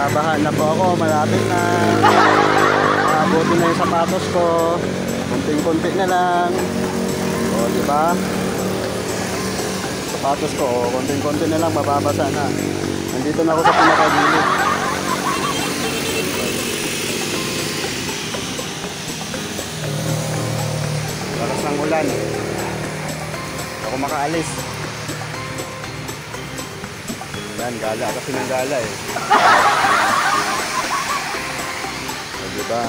Nabahan na po ako, malapit na. Abutin na yung sapatos ko. Kunting-kunti na lang. O, diba? Sapatos ko, konting-konti na lang, mababasa na. Nandito na ako sa pinakagilid. Lakas ng ulan. Ako makaalis. Yan, gala kasi ng gala eh. O, diba?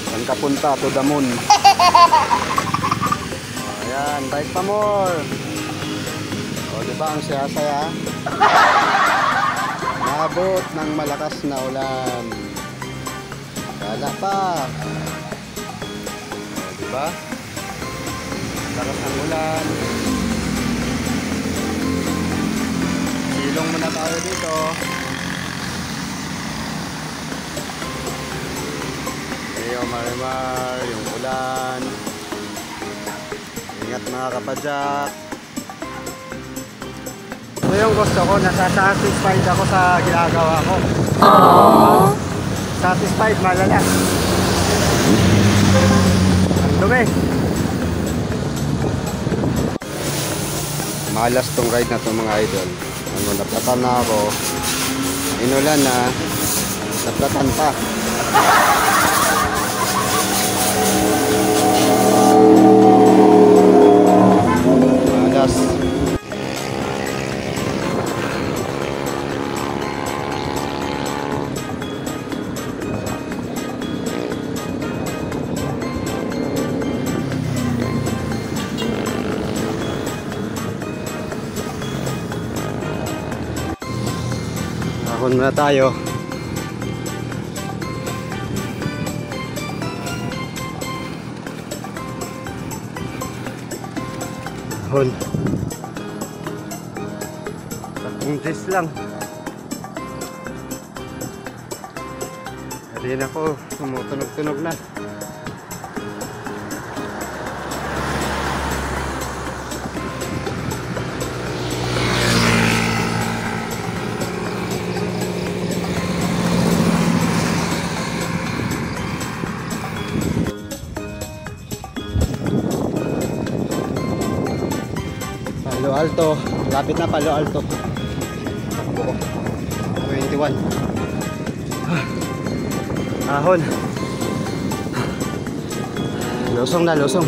Saan ka punta? To the moon. Ayan, bike pa more. O, diba ang saya-saya? Nabot ng malakas na ulan. Gala pa. O, diba? Lakas ng ulan. Silong muna tayo dito. Ayaw marimar, yung ulan. Ingat mga kapadyak. Ito yung gusto ko, nasa-satisfied ako sa ginagawa ko. Satisfied, malala. Ang dumi. Malas tong ride na to mga idol. Ano, naplatan na ako. Inulan na. Naplatan pa. Malas. Ahon muna tayo. Ahon. 10 days lang. Hindi na ako. Tumutunog-tunog na. Palo Alto, lapit na Palo Alto. 21. Ahon. Lusong na, lusong.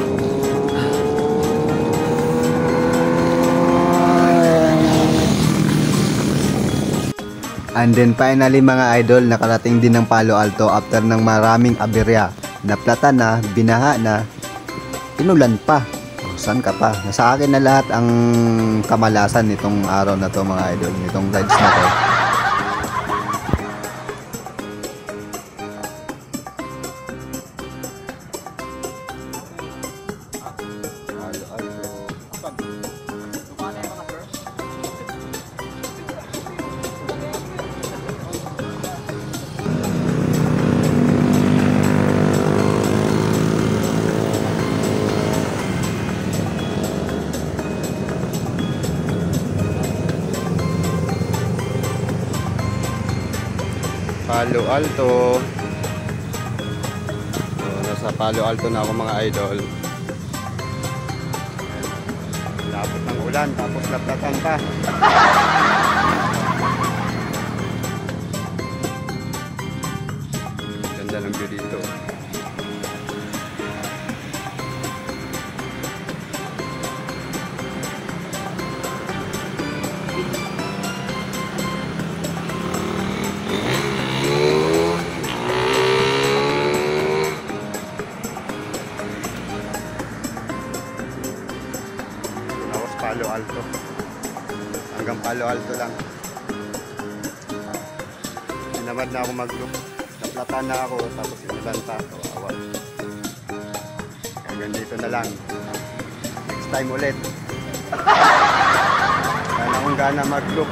And then finally mga idol, nakarating din ng Palo Alto after ng maraming aberya. Naplatan na, binaha na, inulan pa. Saan ka pa? Nasa akin na lahat ang kamalasan nitong araw na to mga idol, nitong rides na to. Palo Alto. So, nasa Palo Alto na ako mga idol. Lapot ng ulan tapos naplatan pa. Ganda ng view dito. Palo Alto. Hanggang Palo Alto lang. Sinamad na ako mag-loop. Naplatan na ako tapos inulan pa. Kawawa. Hanggang dito na lang. Next time ulit. Sana akong gana mag-loop.